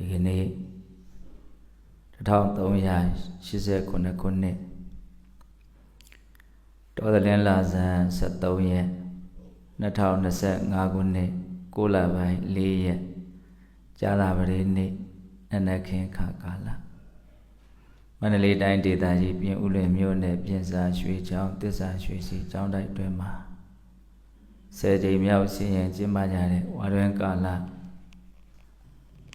ဒီကနေ့1389ခုနှစ်တော်သလင်းလာဇန်73ရက်2025ခုနှစ်6လပိုင်း4ရက်ကြာသပတေးနေ့နနက်ခင်းခါကာလမန္တလေးတိုင်းဒေသကြီးပြင်ဦးလွင်မြို့နယ်ပြင်စာရွှေချောင်းသစ္စာရွှေစီကျောင်းတိုက်တွင်မှာ10ကြိမ်မြောက်ဆင်းရင်ကျင်းပကြတဲ့ဝါတွင်ကာလ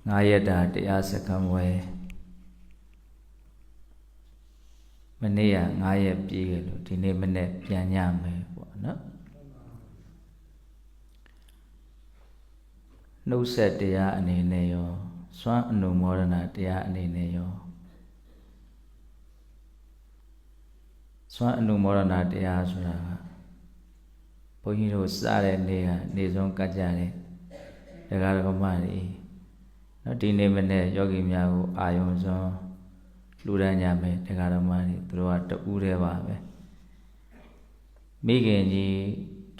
9ရက်တာတရားစခန်းဝဲမနေ့က9ရက်ပြည့်ခဲ့လို့ဒီနေ့မနေ့ပြန်ညမယ်ပေါ့နော်နှုတ်ဆက်တရားအနေနဲ့ရောစွမ်းအနုမောဒနာတရားအနေနဲ့ရောစွမ်းအနုမောဒနာတရားဆိုတာကဘုန်းကြီးတို့စတဲ့နေ့ကနေဆုံးကတ်ကြတယ်တရားဓမ္မတွေနော်ဒီနေ့မနေ့ယောဂီများကိုအာယုံစွန်လူဒန်းကြမယ်တရားဓမ္မတွေသူတို့ကတူးတယ်ပါပဲမိခင်ကြီး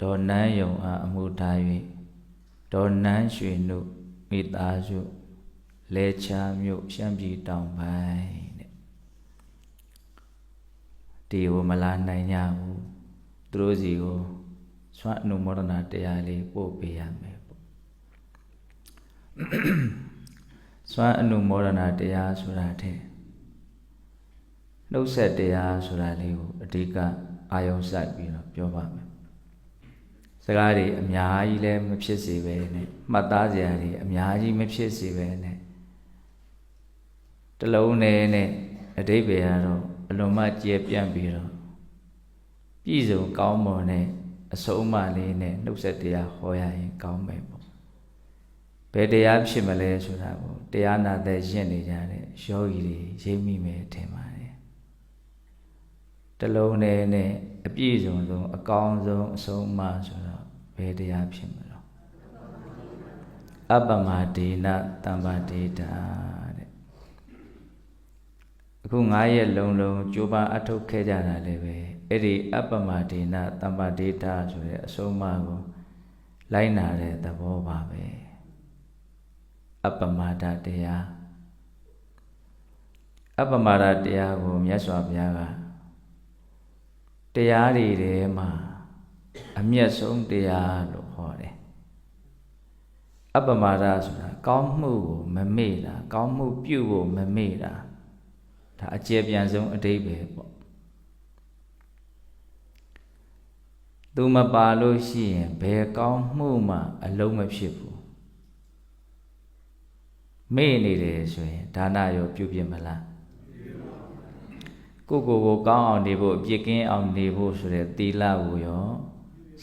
ဒေါ်နန်းယုံအားအမှုထား၍ဒေါ်နန်းရွှေနုမိသားစုလဲချာမြို့ရှမ်းပြည်တောင်ပိုင်းတဲ့ဒီကိုမလာနိုင်ကြဘူးသူတို့စီကိုစွမ်းအနုမောဒနာတရားလေးပို့ပေးရမယ်ပေါ့စွမ်းအနုမောဒနာတရားဆိုတာတဲ့နှုတ်ဆက်တရားဆိုတာလေးကိုအဓိကအာယုံစိုက်ပြီးတော့ပြောပါမယ်စကားတွေအများကြီးလည်းမဖြစ်စေပဲနဲ့မှတ်သားစရာတွေအများကြီးမဖြစ်စေပဲနဲ့တလုံးနဲ့အဓိပ္ပာယ်ကတော့အလွန်မှကျယ်ပြန့်ပြီးတော့ပြည့်စုံကောင်းမွန်တဲ့အဆုံးအမလေးနဲ့နှုတ်ဆက်တရားဟောရရင်ကောင်းမယ်ပေါ့ဘယ်တရားဖြစ်မလဲဆိုတာကိုတရားနာသက်ရင့်နေကြတဲ့ယောဂီတွေရိပ်မိမယ်ထင်ပါတယ်တလုံးနဲ့အပြည့်စုံဆုံးအကောင်းဆုံးအဆုံးအမဆိုတော့ဘယ်တရားဖြစ်မလို့အပ္ပမဒေနတမ္ပဒေတာတဲ့အခု9ရက်လုံးကြိုးပမ်းအထောက်ခဲ့ကြတာလည်းပဲအဲ့ဒီအပ္ပမဒေနတမ္ပဒေတာဆိုတဲ့အဆုံးအမကိုလိုက်နာတဲ့သဘောပါပဲအပ္ပမဒတရားအပ္ပမဒတရားကိုမြတ်စွာဘုရားကတရားတွေထဲမှာအမျက်ဆုံးတရားလို့ဟောတယ်အပ္ပမဒဆိုတာကောင်းမှုကိုမမေ့တာကောင်းမှုပြုဖို့မမေ့တာဒါအကျေပြန်ဆုံးအဓိပ္ပာယ်ပေါ့သူမပါလို့ရှိရင်ဘယ်ကောင်းမှုမှအလုံးမဖြစ်ဘူးမေ့နေတယ်ဆိုရင်ဒါနရောပြုပြမလားကိုကောင်းအောင်နေဖို့အပြစ်ကင်းအောင်နေဖို့ဆိုတဲ့သီလကိုရော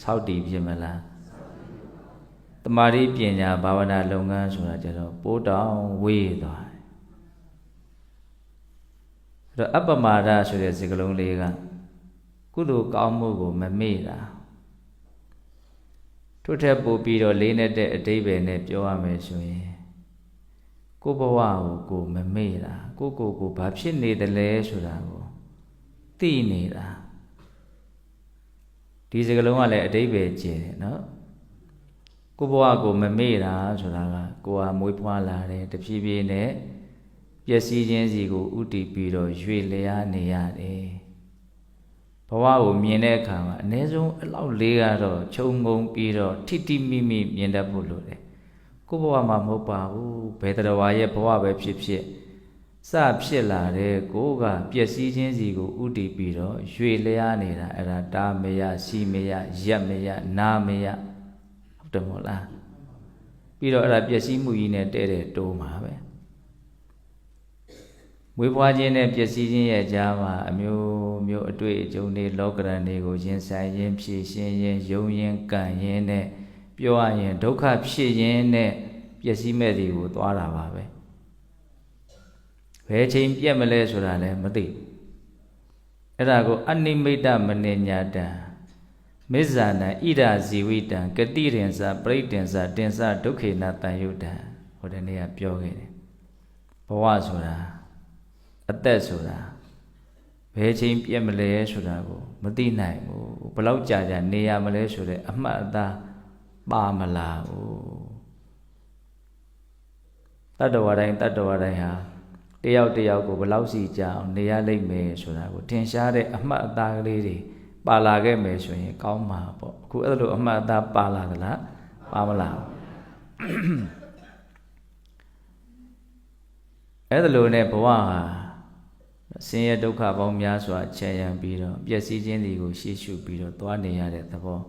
စောင့်တည်ပြမလားတမာတိပညာဘာဝနာလုပ်ငန်းဆိုတာကြတော့ပိုးတောင်ဝေးသွားတယ်အဲ့တော့အပ္ပမဒဆိုတဲ့စကားလုံးလေးကကုသိုလ်ကောင်းမှုကိုမမေ့တာထို့ထက်ပိုပြီးတော့လေးနဲ့တဲ့အဓိပ္ပာယ်နဲ့ပြောရမယ်ဆိုရင်ကိုယ်ဘဝကိုမမေ့တာကိုဘာဖြစ်နေတယ်လဲဆိုတာကိုသိနေတာဒီစကားလုံးကလည်းအဓိပ္ပာယ်ကျယ်တယ်နော်ကိုယ်ဘဝကိုမမေ့တာဆိုတာကကိုယ်ဟာမွေးဖွားလာတယ်တဖြည်းဖြည်းနဲ့ပျက်စီးခြင်းစီကိုဥတည်ပြီးတော့ရွေ့လျားနေရတယ်ဘဝကိုမြင်တဲ့အခါမှာအ ਨੇ ဆုံးအလောက်လေးကတော့ခြုံငုံပြီးတော့ထိတိမိမိမြင်တတ်ဖို့လိုတယ်ကိုယ်ဘဝမှာမဟုတ်ပါဘူးဘယ်တရားရဲ့ဘဝပဲဖြစ်ဖြစ်စဖြစ်လာတဲ့ကိုယ်ကပျက်စီးခြင်းစီကိုဥတည်ပြီးတော့ရွေ့လျားနေတာအဲ့ဒါတာမယစီမယရက်မယနာမယဟုတ်တယ်မို့လားပြီးတော့အဲ့ဒါပျက်စီးမှုကြီးနဲ့တဲ့တိုးမှာပဲမွေးဖွားခြင်းနဲ့ပျက်စီးခြင်းရဲ့ကြားမှာအမျိုးအတွေ့အကြုံတွေလောကရန်တွေကိုရင်ဆိုင်ရင်းဖြည့်ရှင်းရင်းယုံရင်းကံရင်းနဲ့ပြောရရင်ဒုက္ခဖြစ်ရင်းနဲ့ပျက်စီးမဲ့တွေကိုသွားတာပါပဲဘယ်ချိန်ပြက်မလဲဆိုတာလည်းမသိအဲ့ဒါကိုအနိမိတ်တမနိညာတံမစ္ဆာနံဣဒာဇီဝိတံကတိရင်္စပရိတင်္စတင်္စဒုက္ခေနတန်ယုတံဟိုတနေ့ကပြောခဲ့တယ်ဘဝဆိုတာအသက်ဆိုတာဘယ်ချိန်ပြက်မလဲဆိုတာကိုမသိနိုင်ဘူးဘယ်လောက်ကြာနေရမလဲဆိုတဲ့အမှတ်အသားပါမလားဘူးတ တတ္တဝါတိုင်းဟာတယောက်ကိုဘယ်လောက်စီကြအောင်နေရလိမ့်မယ်ဆိုတာကိုထင်ရှားတဲ့အမှတ်အသားကလေးတွေပါလာခဲ့မယ်ဆိုရင်ကောင်းမှာပေါ့အခုအဲ့လိုအမှတ်အသားပါလာသလားပါမလားအဲ့လိုနဲ့ဘဝဟာဆင်းရဲဒုက္ခပေါင်းများစွာချမ်းရံပြီးတော့ပျက်စီးခြင်းတွေကိုရှေ့ရှုပြီးတော့သွားနေရတဲ့သဘော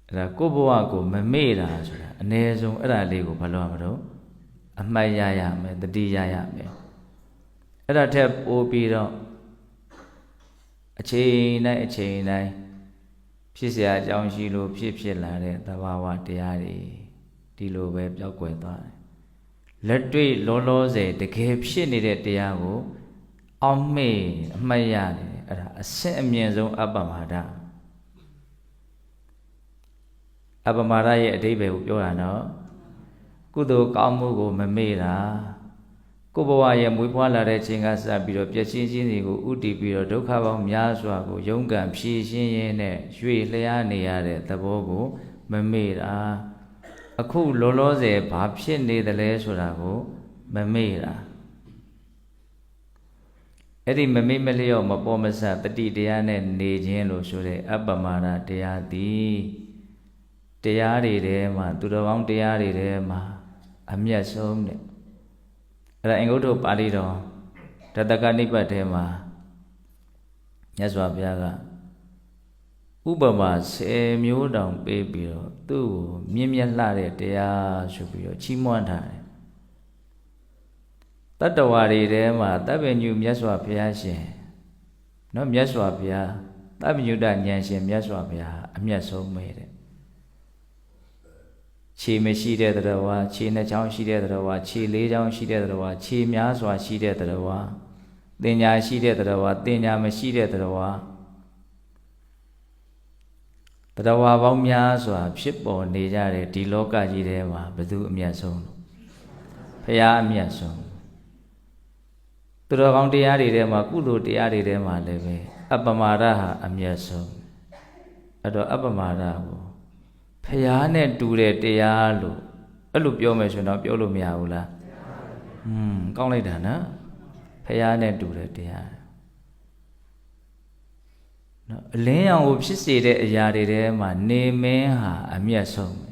အဲ့ဒါကိုယ့်ဘဝကိုမမေ့တာဆိုတာအ ਨੇ ဆုံးအဲ့ဒါလေးကိုဘာလို့မလို့အမှတ်ရမယ်တတိရမယ်အဲ့ဒါထက်ပိုပြီးတော့အချိန်တိုင်းဖြစ်เสียအကြောင်းရှိလို့ဖြစ်လာတဲ့သဘာဝတရားတွေဒီလိုပဲပျောက်ကွယ်သွားတယ်လက်တွေ့လောဆယ်တကယ်ဖြစ်နေတဲ့တရားကိုအောက်မေ့အမှတ်ရတယ်အဲ့ဒါအဆင့်အမြင့်ဆုံးအပ္ပမဒအပ္ပမဒရဲ့အဓိပ္ပာယ်ကိုပြောတာနော်ကုသိုလ်ကောင်းမှုကိုမမေ့တာကိုယ်ဘဝရဲ့မွေးဖွားလာတဲ့ချိန်ကစပြီးတော့ပျက်စီးခြင်းတွေကိုဥတည်ပြီးတော့ဒုက္ခပေါင်းများစွာကိုရုန်းကန်ဖြေရှင်းရင်းနဲ့ရွေ့လျားနေရတဲ့သဘောကိုမမေ့တာအခုလောဆယ်ဘာဖြစ်နေသလဲဆိုတာကိုမမေ့တာအဲ့ဒီမမေ့မလျော့မပေါ်မဆတတိတရားနဲ့နေခြင်းလို့ဆိုတဲ့အပ္ပမဒတရားသည်တရားတွေထဲမှာသူတော်ကောင်းတရားတွေထဲမှာအမြတ်ဆုံးတဲ့အဲ့ဒါအင်္ဂုတ္တပါဠိတော်ဓတ္တကနိဗ္ဗတ်ထဲမှာမြတ်စွာဘုရားကဥပမာ10မျိုးတောင်ပေးပြီးတော့သူ့ကိုမြင့်မြတ်လှတဲ့တရားဆိုပြီးတော့ချီးမွမ်းထားတယ်တတ္တဝါတွေထဲမှာတပ်ပညုမြတ်စွာဘုရားရှင်နော်မြတ်စွာဘုရားတပ်ပညုတဉာဏ်ရှင်မြတ်စွာဘုရားအမြတ်ဆုံးပဲတဲ့ခြေမရှိတဲ့တရဝါခြေနှစ်ချောင်းရှိတဲ့တရဝါခြေလေးချောင်းရှိတဲ့တရဝါခြေများစွာရှိတဲ့တရဝါတင်ညာရှိတဲ့တရဝါတင်ညာမရှိတဲ့တရဝါတရဝါပေါင်းများစွာဖြစ်ပေါ်နေကြတဲ့ဒီလောကကြီးထဲမှာဘယ်သူအမြတ်ဆုံးလဲဘုရားအမြတ်ဆုံးသူတော်ကောင်းတရားတွေထဲမှာကုသိုလ်တရားတွေထဲမှာလည်းပဲအပ္ပမာဒဟာအမြတ်ဆုံးအဲ့တော့အပ္ပမာဒကိုဖျားနဲ့တူတဲ့တရားလို့အဲ့လိုပြောမယ်ဆိုရင်တော့ပြောလို့မရဘူးလားကောင်းလိုက်တာနော်ဖျားနဲ့တူတဲ့တရားနော်အလင်းရောင်ကိုဖြစ်စေတဲ့အရာတွေထဲမှာနေမင်းဟာအမြတ်ဆုံးပဲ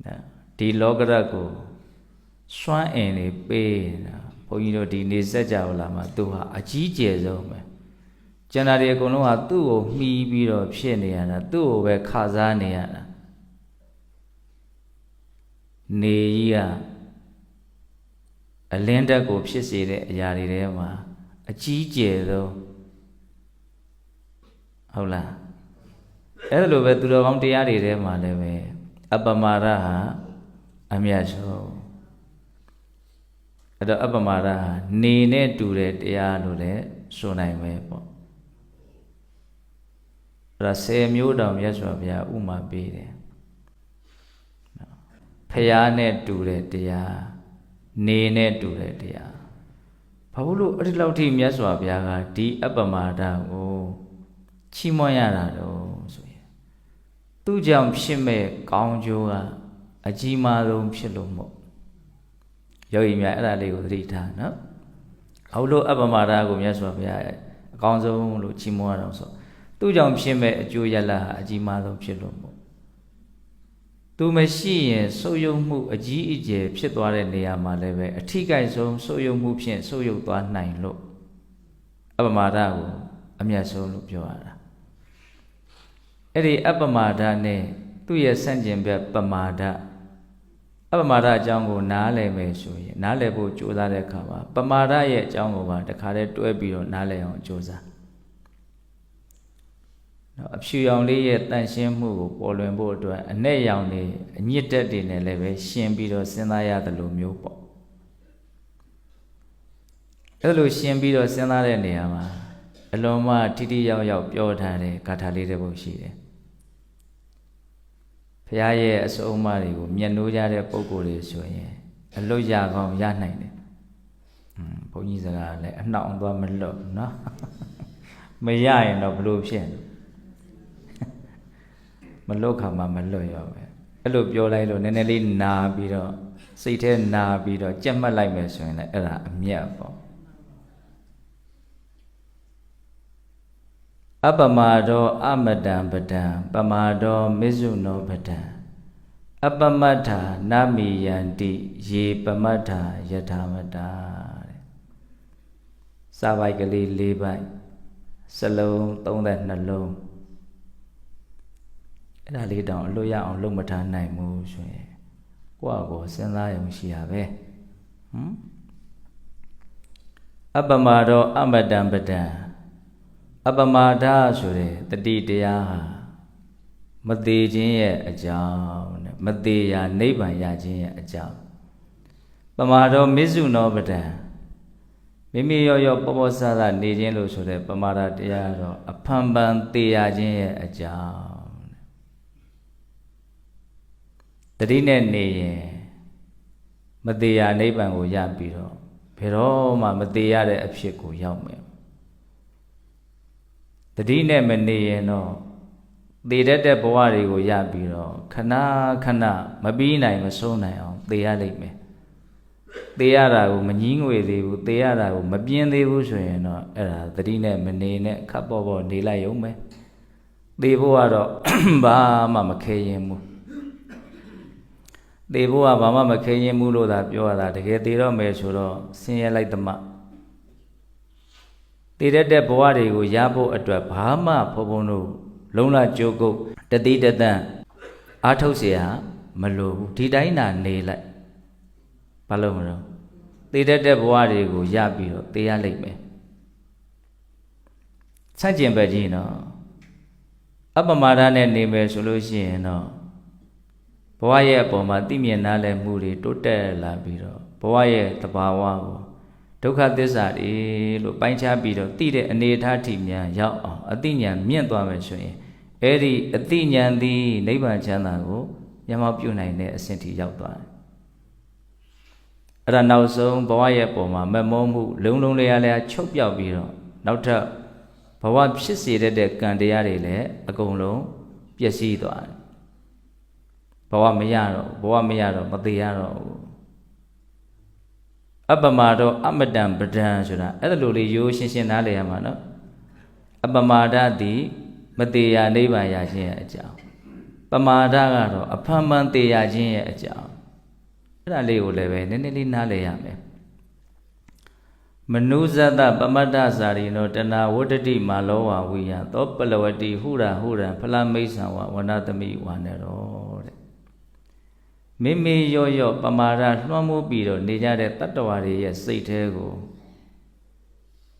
နော်ဒီလောကရကိုစွမ်းအင်တွေပေးတာဘုန်းကြီးတို့ဒီနေစက်ကြလာမှာသူဟာအကြီးကျယ်ဆုံးပဲကျန်တာတွေအကုန်လုံးဟာသူ့ကိုမှီပြီးတော့ဖြစ်နေရတာသူ့ကိုပဲခစားနေရတာနေကြီးကအလင်းတက်ကိုဖြစ်စေတဲ့အရာတွေထဲမှာအကြီးကျယ်ဆုံးဟုတ်လားအဲ့ဒါလိုပဲသူတော်ကောင်းတရားတွေထဲမှာလည်းပဲအပ္ပမာဒဟာအမြတ်ဆုံးအဲ့တော့အပ္ပမာဒဟာနေနဲ့တူတဲ့တရားလို့လည်းဆိုနိုင်ပဲပေါ့အဲ့ဒါ10မျိုးတောင်မြတ်စွာဘုရားဥမာပေးတယ်ဖျားနဲ့တူတဲ့တရားနေနဲ့တူတဲ့တရားဘာလို့အဲ့ဒီလောက်ထိမြတ်စွာဘုရားကဒီအပ္ပမာဒကိုချီးမွမ်းရတာတော့ဆိုရင်သူ့ကြောင့်ဖြစ်မဲ့ကောင်းကျိုးကအကြီးမားဆုံးဖြစ်လို့မို့ယောဂီများအဲ့ဒါလေးကိုသတိထားနော်ဘာလို့အပ္ပမာဒကိုမြတ်စွာဘုရားအကောင်းဆုံးလို့ချီးမွမ်းရအောင်ဆိုသူ့ကြောင့်ဖြစ်မဲ့အကျိုးရလဒ်ဟာအကြီးမားဆုံးဖြစ်လို့မို့သူမရှိရင်ဆုပ်ယုပ်မှုအကြီးအကျယ်ဖြစ်သွားတဲ့နေရာမှာလည်းပဲအထိကိစ္စဆုံးဆုပ်ယုပ်မှုဖြင့်ဆုပ်ယုပ်သွားနိုင်လို့အပ္ပမာဒကိုအမြတ်ဆုံးလို့ပြောရတာအဲ့ဒီအပ္ပမာဒနဲ့သူ့ရဲ့ဆန့်ကျင်ဘက်ပမာဒအပ္ပမာဒအကြောင်းကိုနားလည်မယ်ဆိုရင်နားလည်ဖို့ကြိုးစားတဲ့အခါမှာပမာဒရဲ့အကြောင်းကိုပါတခါတည်းတွဲပြီးတော့နားလည်အောင်ကြိုးစားနော်အဖြူရောင်လေးရဲ့တန့်ရှင်းမှုကိုပေါ်လွင်ဖို့အတွက်အနဲ့ရောင်လေးအညစ်တက်တွေနဲ့လည်းပဲရှင်းပြီးတော့စဉ်းစားရတယ်လို့မျိုးပေါ့အဲ့လိုရှင်းပြီးတော့စဉ်းစားတဲ့နေရာမှာအလွန်မှထိထိရောက်ရောက်ပြောထားတဲ့ဂါထာလေးတစ်ပုဒ်ရှိတယ်ဘုရားရဲ့အဆုံးအမတွေကိုမျက်နှိုးကြတဲ့ပုဂ္ဂိုလ်တွေဆိုရင်အလွတ်ရကောင်းရနိုင်တယ်ဘုန်းကြီးစကားလည်းအနှောင့်သွားမလွတ်နော်မရရင်တော့ဘလို့ဖြစ်မလွတ်ခါမှမလွတ်ရောပဲ အဲ့လိုပြောလိုက်လို့နည်းနည်းလေးနာပြီးတော့စိတ်ထဲနာပြီးတော့ကြက်မှတ်လိုက်မယ်ဆိုရင်လည်းအဲ့ဒါအမြတ်ပေါ့အပမာဒောအမတံပဒံပမာဒောမစ္ဆုနောပဒံအပမတ္ထာနာမိယန္တိယေပမတ္ထာယထာမတာတဲ့စာပိုက်ကလေး၄ပိုက်စလုံး32လုံးအဲ့ဒါလေးတောင်အလို့ရအောင်လုပ်မထားနိုင်ဘူးဆိုရင်ကိုယ့်အကိုစဉ်းစားရုံရှိရပဲအပမာဒောအမတံပဒံအပမာဒဆိုတဲ့တတိတရားဟာမသေးခြင်းရဲ့အကြောင်းနဲ့မသေးရာနိဗ္ဗာန်ရခြင်းရဲ့အကြောင်းပမာဒောမစ္ဆုနောပဒံမိမိရောရောပေါ်ပေါ်ဆဆနေခြင်းလို့ဆိုတဲ့ပမာဒတရားတော့အဖန်ဖန်သေးရခြင်းရဲ့အကြောင်းတတိနဲ့နေရင်မသေးရာနိဗ္ဗာန်ကိုရပြီးတော့ဘယ်တော့မှမသေးရတဲ့အဖြစ်ကိုရောက်မယ်တတိနဲ့မနေရင်တော့သေတတ်တဲ့ဘဝတွေကိုရပြီးတော့ခဏခဏမပြီးနိုင်မဆုံးနိုင်အောင်သေရလိမ့်မယ်သေရတာကိုမငြင်းငွေသေးဘူးသေရတာကိုမပြင်းသေးဘူးဆိုရင်တော့အဲ့ဒါတတိနဲ့မနေနဲ့ခပ်ပေါ်ပေါ်နေလိုက်ရုံပဲသေဖို့ကတော့ဘာမှမခဲရင်ဘူးသေဖို့ကဘာမှမခဲရင်ဘူးလို့သာပြောရတာတကယ်သေတော့မယ်ဆိုတော့ဆင်းရဲလိုက်သမှတည်တဲ့ဘဝတွေကိုရဖို့အတွက်ဘာမှဘုံဘုံတို့လုံးလကြိုးကုပ်တတိတတန်အားထုတ်เสียမလိုဘူးဒီတိုင်းသာနေလိုက်ဘာလို့မလို့တည်တဲ့ဘဝတွေကိုရပြီးတော့သိရလိမ့်မယ်ဆန့်ကျင်ဘက်ကြီးနော်အပမာဒနဲ့နေမယ်ဆိုလို့ရှိရင်တော့ဘဝရဲ့အပေါ်မှာသိမြင်နားလည်မှုတွေတိုးတက်လာပြီးတော့ဘဝရဲ့သဘာဝကိုဒုက္ခသစ္စာတွေလို့ပိုင်းခြားပြီးတော့သိတဲ့အနေအထားထိမြန်ရောက်အောင်အသိဉာဏ်မြင့်သွားမယ်ဆိုရင်အဲ့ဒီအသိဉာဏ်သည်နိဗ္ဗာန်ချမ်းသာကိုရမောက်ပြုနိုင်တဲ့အဆင့်ထိရောက်သွားတယ်အဲ့ဒါနောက်ဆုံးဘဝရဲ့ပုံမှာမမောမှုလုံးလုံးလျားလျားချုပ်ပြောက်ပြီးတော့နောက်ထပ်ဘဝဖြစ်စေတဲ့ကံတရားတွေလည်းအကုန်လုံးပျက်စီးသွားတယ်ဘဝမရတော့မသေးရတော့ဘူးအပမာဒောအမတံပဒံဆိုတာအဲ့ဒါလိုလေးရိုးရှင်းရှင်းနားလည်ရမှာနော်အပမာဒသည်မသေးရနိဗ္ဗာန်ရခြင်းရဲ့အကြောင်းပမာဒကတော့အဖန်ဖန်သေးရခြင်းရဲ့အကြောင်းအဲ့ဒါလေးကိုလည်းပဲနည်းနည်းလေးနားလည်ရမယ်မနုဇတပမတ္တဇာရိနောတဏဝတ္တိမာလောဝဝိယသောပလဝတိဟုရဖလမိတ်ဆံဝဝနတမိဝါနေရောတဲ့မိမိရောပမာဒလွှမ်းမိုးပြီးတော့နေကြတဲ့တတ္တဝါတွေရဲ့စိတ်ထဲကို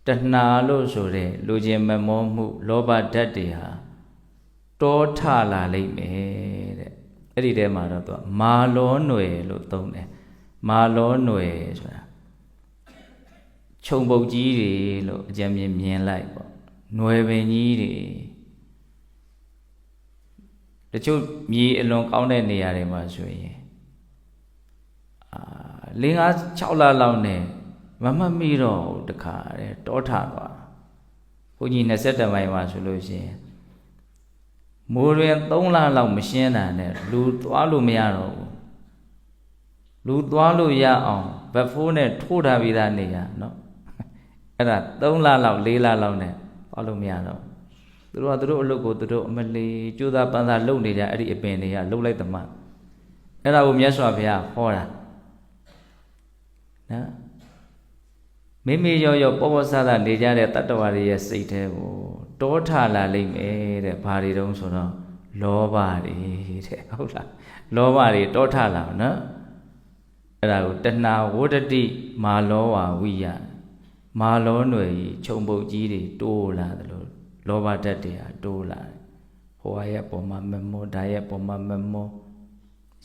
တဏှာလို့ဆိုတဲ့လူချင်းမမောမှုလောဘဓာတ်တွေဟာတောထလာလိမ့်မယ်တဲ့အဲ့ဒီထဲမှာတော့သူကမာလောຫນွယ်လို့သုံးတယ်မာလောຫນွယ်ဆိုတာခြုံပုတ်ကြီးတွေလို့အကြံမြင်လိုက်ပေါ့ຫນွယ်ပင်ကြီးတွေတချို့မြေအလွန်ကောင်းတဲ့နေရာတွေမှာဆိုရင်4-5-6 လလောက်နဲ့မမှတ်မိတော့တခါတဲ့တောထသွားဘုန်းကြီး20မိုင်မှာဆိုလို့ရှိရင်မိုးတွင်3 လလောက်မရှင်းတာနဲ့လူသွားလို့မရတော့ဘူးလူသွားလို့ရအောင်ဘက်ဖိုးနဲ့ထိုးထားပြီးသားနေရနော်အဲ့ဒါ3 လလောက်4 လလောက်နဲ့သွားလို့မရတော့သူတို့အလုပ်ကိုသူတို့အမလီကြိုးစားပန်းစားလုပ်နေကြအဲ့ဒီအပင်တွေကလှုပ်လိုက်သမှအဲ့ဒါကိုမြတ်စွာဘုရားဟောတာနော်မိမိရောပေါ်ပေါ်ဆဆနေကြတဲ့တတ္တဝါတွေရဲ့စိတ်ထဲကိုတောထလာလိမ့်မယ်တဲ့ဘာတွေတုံးဆိုတော့လောဘတွေတဲ့ဟုတ်လားလောဘတွေတောထလာနော်အဲ့ဒါကိုတဏှာဝတ္တိမာလောဝဝိယမာလောຫນွယ်ကြီးခြုံပုတ်ကြီးတွေတိုးလာတယ်လို့လောဘဓာတ်တွေဟာတိုးလာတယ်ဟိုရဲ့ပုံမှာမမောဒါရဲ့ပုံမှာမမော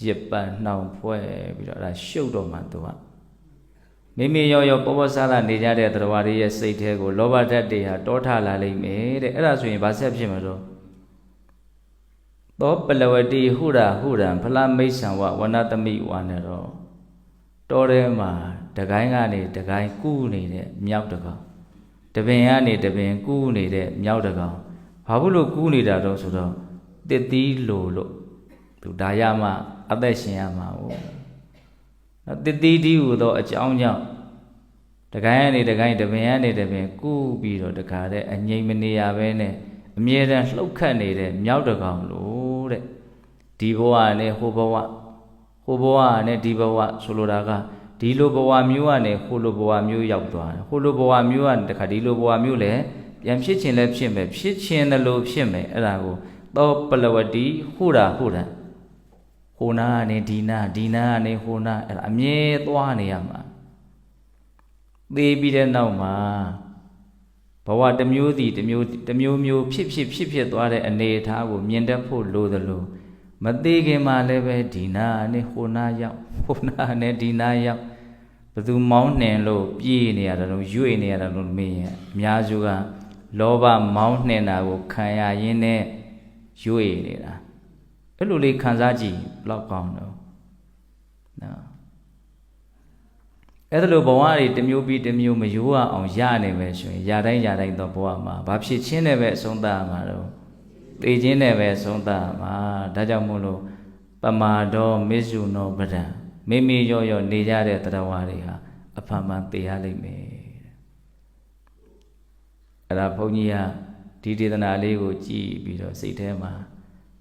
ရစ်ပန်းနှောင်ဖွဲ့ပြီးတော့အဲ့ဒါရှုပ်တော့မှသူကမိမိရောပေါ်ပေါ်ဆဆနေကြတဲ့တရားတွေရဲ့စိတ်ထဲကိုလောဘဓာတ်တွေဟာတောထလာလိမ့်မယ်တဲ့အဲ့ဒါဆိုရင်ဘာဆက်ဖြစ်မှာတော့သောပလဝတိဟုရဖလမိတ်ဆံဝဝနတမိဝါနေတော့တောထဲမှာတကိုင်းကနေတကိုင်းကူးနေတဲ့မြောက်တကောင်တပင်ကနေတပင်ကူးနေတဲ့မြောက်တကောင်ဘာလို့ကူးနေတာတော့ဆိုတော့တစ်သီးလို့ သူဒါရမှအသက်ရှင်ရမှာ哦တတိတိဟူသောအကြောင်းကြောင့်တကိုင်းကနေတကိုင်းတပင်ကနေတပင်ကူးပြီးတော့တခါတဲ့အငြိမ်မနေရပဲနဲ့အမြဲတမ်းလှုပ်ခတ်နေတဲ့မြောက်တကောင်လို့တဲ့ဒီဘဝနဲ့ဟိုဘဝနဲ့ဒီဘဝဆိုလိုတာကဒီလိုဘဝမျိုးကနေဟိုလိုဘဝမျိုးရောက်သွားတယ်ဟိုလိုဘဝမျိုးကနေတခါဒီလိုဘဝမျိုးလည်းပြန်ဖြစ်ခြင်းလည်းဖြစ်မယ်ဖြစ်ခြင်းလည်းလို့ဖြစ်မယ်အဲ့ဒါကိုသောပလဝတိဟူတာဟိုနာကနေဒီနာကနေဟိုနာအဲ့ဒါအမြဲသွားနေရမှာသေပြီးတဲ့နောက်မှာဘဝတစ်မျိုးစီတစ်မျိုးဖြစ်သွားတဲ့အနေအထားကိုမြင်တတ်ဖို့လိုသလိုမသေးခင်မှာလည်းပဲဒီနာနဲ့ဟိုနာရောက်ဟိုနာနဲ့ဒီနာရောက်ဘယ်သူမောင်းနှင်လို့ပြေးနေရတာလို့ရွေ့နေရတာလို့မေးရင်အများစုကလောဘမောင်းနှင်တာကိုခံရရင်းနဲ့ရွေ့နေတာအဲ့လိုလေးခံစားကြည့်ဘလောက်ကောင်းတော့နော်အဲ့ဒါလိုဘဝတွေတစ်မျိုးပြီးတစ်မျိုးမရိုးအောင်ရနေမယ်ဆိုရင်ရတိုင်းတော့ဘဝမှာဘာဖြစ်ချင်းနဲ့ပဲအဆုံးသတ်မှာတော့သိချင်းနဲ့ပဲအဆုံးသတ်မှာဒါကြောင့်မို့လို့ပမာတော်မေစုနောပဒံမိရောနေကြတဲ့တရားဝါတွေဟာအဖန်မှန်သိရလိမ့်မယ်အဲ့ဒါဘုန်းကြီးကဒီဒေသနာလေးကိုကြည်ပြီးတော့စိတ်ထဲမှာ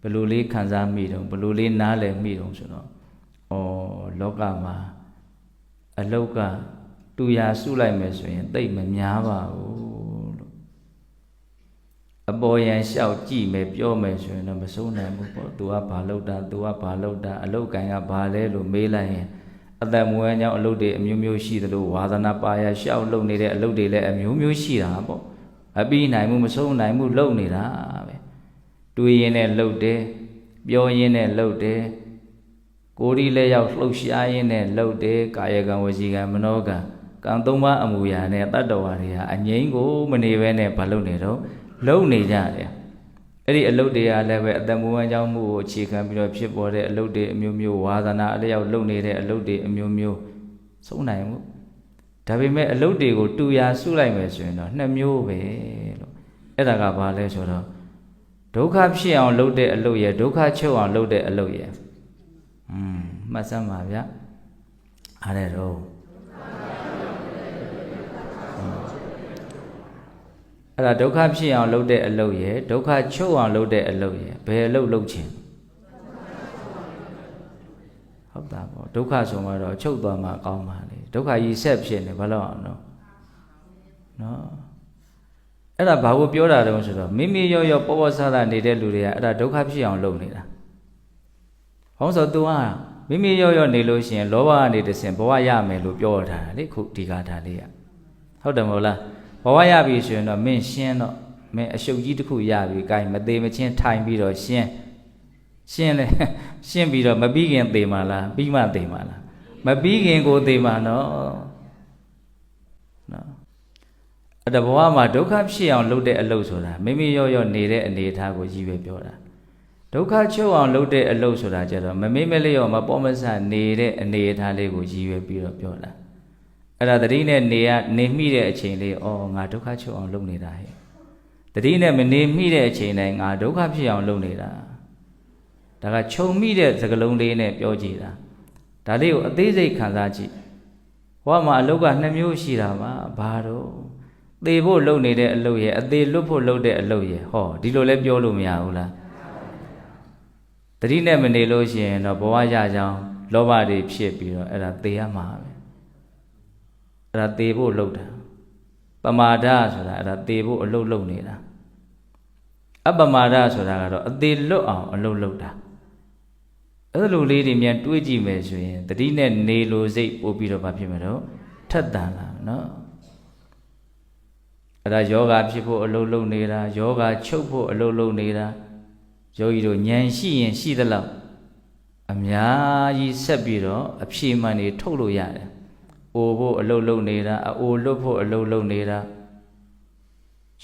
ဘယ်လိုလေးခံစားမိတုံးဘယ်လိုလေးနားလည်မိတုံးဆိုတော့လောကမှာအလောက်ကတူရာစုလိုက်မယ်ဆိုရင်သိပ်မများပါဘူးလို့အပေါ်ယံလျှောက်ကြည့်မယ်ပြောမယ်ဆိုရင်တော့မစိုးနိုင်ဘူးပေါ့ तू ကဘာလုပ်တာ तू ကဘာလုပ်တာအလောက်ကံကဘာလဲလို့မေးလိုက်ရင်အသက်မွေးကြောင်းအလုပ်တွေအမျိုးမျိုးရှိသလိုဝါသနာပါရလျှောက်လုပ်နေတဲ့အလုပ်တွေလည်းအမျိုးမျိုးရှိတာပေါ့အပြီးနိုင်မှုမဆုံးနိုင်မှုလုပ်နေတာပဲတွေးရင်းနဲ့လှုပ်တယ်ပြောရင်းနဲ့လှုပ်တယ်ကိုယ်ဒီလည်းရောက်လှုပ်ရှားရင်းနဲ့လှုပ်တယ်ကာယကံဝစီကံမနောကံကံသုံးပါးအမူအရာနဲ့တတ္တဝါတွေဟာအငြိမ်းကိုမနေဘဲနဲ့မလုပ်နေတော့လုံနေကြတယ်အဲ့ဒီအလုပ်တွေကလည်းပဲအတ္တမူဝမ်းကြောင်းမှုကိုအခြေခံပြီးတော့ဖြစ်ပေါ်တဲ့အလုပ်တွေအမျိုးမျိုးဝါသနာအလျောက်လုပ်နေတဲ့အလုပ်တွေအမျိုးမျိုးဆုံးနိုင်မှုဒါပေမဲ့အလုပ်တွေကိုတူရာစုလိုက်မယ်ဆိုရင်တော့နှစ်မျိုးပဲလို့အဲ့ဒါကဘာလဲဆိုတော့ဒုက္ခဖြစ်အောင်လုပ်တဲ့အလုပ်ရယ်ဒုက္ခချုပ်အောင်လုပ်တဲ့အလုပ်ရယ်မှတ်စမ်းပါဗျာအားရတော့အဲ့ဒါဒုက္ခဖြစ်အောင်လုပ်တဲ့အလုပ်ရယ်ဒုက္ခချုပ်အောင်လုပ်တဲ့အလုပ်ရယ်ဘယ်အလုပ်လုပ်ခြင်းဟုတ်တာပေါ့ဒုက္ခဆိုမှတော့ချုပ်သွားမှကောင်းပါလေဒုက္ခကြီးဆက်ဖြစ်နေဘာလို့အောင်နော်အဲ့ဒါဘာကိုပြောတာတုံးဆိုတော့မိရောပေါ်ဆားနေတဲ့လူတွေကအဲ့ဒါဒုက္ခဖြစ်အောင်လုပ်နေတာဟောဆို तू ကမိရောနေလို့ရှိရင်လောဘကနေတဆင်ဘဝရမယ်လို့ပြောထားတာလေခုဒီကာထာလေးကဟုတ်တယ်မဟုတ်လားဘဝရပြီဆိုရင်တော့မင်းရှင်းတော့မင်းအရှုပ်ကြီးတစ်ခုရပြီကိုင်းမသေးမချင်းထိုင်ပြီးတော့ရှင်းလေရှင်းပြီးတော့မပြီးခင်သေမှာလားပြီးမှသေမှာလားမပြီးခင်ကိုသေမှာနော်အဲ့ဒါဘဝမှာဒုက္ခဖြစ်အောင်လုပ်တဲ့အလုပ်ဆိုတာမိရောနေတဲ့အနေအထားကိုရည်ရွယ်ပြောတာဒုက္ခချုပ်အောင်လုပ်တဲ့အလုပ်ဆိုတာကြတော့မမေ့မလျော့မပေါ်မဆနေတဲ့အနေအထားလေးကိုရည်ရွယ်ပြီးတော့ပြောတာအဲ့ဒါတတိနဲ့နေမိတဲ့အချိန်လေးငါဒုက္ခချုပ်အောင်လုပ်နေတာဟဲ့တတိနဲ့မနေမိတဲ့အချိန်တိုင်းငါဒုက္ခဖြစ်အောင်လုပ်နေတာဒါကခြုံမိတဲ့စကလုံးလေးနဲ့ပြောကြည့်တာဒါလေးကိုအသေးစိတ်ခံစားကြည့်ဟောမှာအလုပ်ကနှစ်မျိုးရှိတာပါဘာတော့သေဖို့လုပ်နေတဲ့အလုပ်ရဲ့အသေးလွတ်ဖို့လုပ်တဲ့အလုပ်ရဲ့ဟောဒီလိုလဲပြောလို့မရဘူးလားတတိနဲ့မနေလို့ရှိရင်တော့ဘဝရကြောင်းလောဘတွေဖြစ်ပြီးတော့အဲ့ဒါသေရမှာပဲအဲ့ဒါသေဖို့လုပ်တာပမာဒဆိုတာအဲ့ဒါသေဖို့အလုပ်လုပ်နေတာအပမာဒဆိုတာကတော့အသေးလွတ်အောင်အလုပ်လုပ်တာအဲ့လိုလေးတွေမြန်တွေးကြည့်မယ်ဆိုရင်တတိနဲ့နေလို့စိတ်ပို့ပြီးတော့ဘာဖြစ်မှာတော့ထက်တန်လာနော်အဲ့ဒါယောဂဖြစ်ဖို့အလုပ်လုပ်နေတာယောဂချုပ်ဖို့အလုပ်လုပ်နေတာယောဂီတို့ဉာဏ်ရှိရင်ရှိသလောက်အများကြီးဆက်ပြီးတော့အဖြေမှန်တွေထုတ်လို့ရတယ်။အိုဖို့အလုပ်လုပ်နေတာအိုလွတ်ဖို့အလုပ်လုပ်နေတာ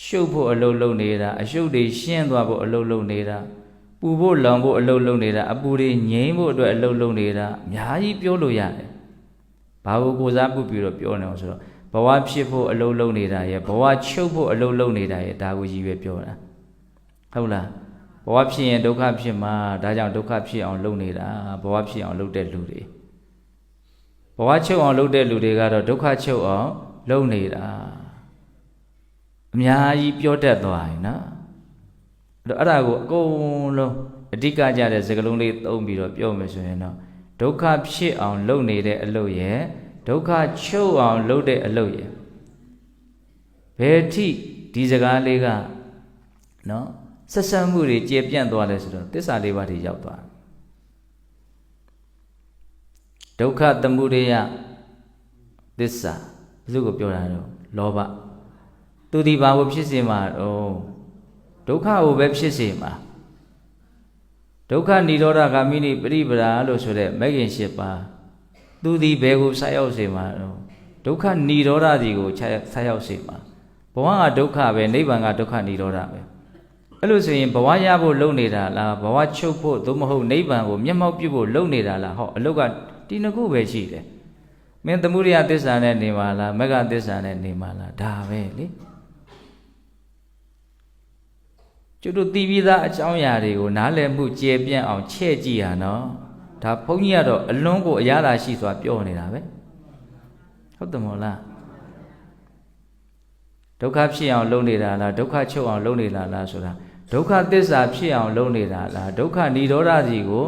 ရှုပ်ဖို့အလုပ်လုပ်နေတာအရှုပ်တွေရှင်းသွားဖို့အလုပ်လုပ်နေတာပူဖို့လောင်ဖို့အလုပ်လုပ်နေတာအပူတွေငြိမ်းဖို့အတွက်အလုပ်လုပ်နေတာအများကြီးပြောလို့ရတယ်။ဘာလို့ကိုစားပုတ်ပြီးတော့ပြောနေအောင်ဆိုတော့ဘဝဖြစ်ဖို့အလုပ်လုပ်နေတာရဲ့ဘဝချုပ်ဖို့အလုပ်လုပ်နေတာရဲ့ဒါကိုရည်ရွယ်ပြောတာဟုတ်လား ဘဝဖြစ်ရင်ဒုက္ခဖြစ်မှာဒါကြောင့်ဒုက္ခဖြစ်အောင်လုပ်နေတာဘဝဖြစ်အောင်လုပ်တဲ့လူတွေဘဝချုပ်အောင်လုပ်တဲ့လူတွေကတော့ဒုက္ခချုပ်အောင်လုပ်နေတာအများကြီးပြောတတ်သွားရင်နော်အဲ့ဒါကိုအကုန်လုံးအဓိကကြတဲ့စကားလုံးလေးသုံးပြီးတော့ပြောမယ်ဆိုရင်တော့ဒုက္ခဖြစ်အောင်လုပ်နေတဲ့အလုပ်ရဲ့ဒုက္ခချုပ်အောင်လုပ်တဲ့အလုပ်ရဲ့ဘယ်ထိဒီစကားလေးကနော်ဆက်ဆံမှုတွေကျေပြန့်သွားလဲဆိုတော့သစ္စာလေးပါးတွေရောက်သွားဒုက္ခသမုဒယသစ္စာဘယ်သူကိုပြောတာတော့လောဘသူဒီဘာကိုဖြစ်စေမှာတော့ဒုက္ခကိုပဲဖြစ်စေမှာဒုက္ခនិရောဓဂ ामि နိပရိပဒါလို့ဆိုတဲ့မဂ်ရင်၈ပါးသူဒီဘယ်ကိုဆက်ရောက်စေမှာတော့ဒုက္ခនិရောဓဒီကိုဆက်ရောက်စေမှာဘဝကဒုက္ခပဲနိဗ္ဗာန်ကဒုက္ခនិရောဓပဲအဲ့လိုဆိုရင်ဘဝရဖို့လုပ်နေတာလားဘဝချုပ်ဖို့သို့မဟုတ်နိဗ္ဗာန်ကိုမျက်မှောက်ပြုဖို့လုပ်နေတာလားဟောအလုတ်ကဒီနှစ်ခုပဲရှိတယ်မင်းသမုဒယသစ္စာနဲ့နေမှာလားမဂ္ဂသစ္စာနဲ့နေမှာလားဒါပဲလေကျွတ်တို့သိပြီးသားအကြောင်းအရာတွေကိုနားလည်မှုကျေပြန့်အောင်ချဲ့ကြည့်ရနော်ဒါဘုန်းကြီးကတော့အလွန်ကိုအရာသာရှိစွာပြောနေတာပဲဟုတ်တယ်မို့လားဒုက္ခဖြစ်အောင်လုပ်နေတာလားဒုက္ခချုပ်အောင်လုပ်နေတာလားဆိုတာဒုက္ခသစ္စာဖြစ်အောင်လုပ်နေတာလားဒုက္ခនិရောဓစီကို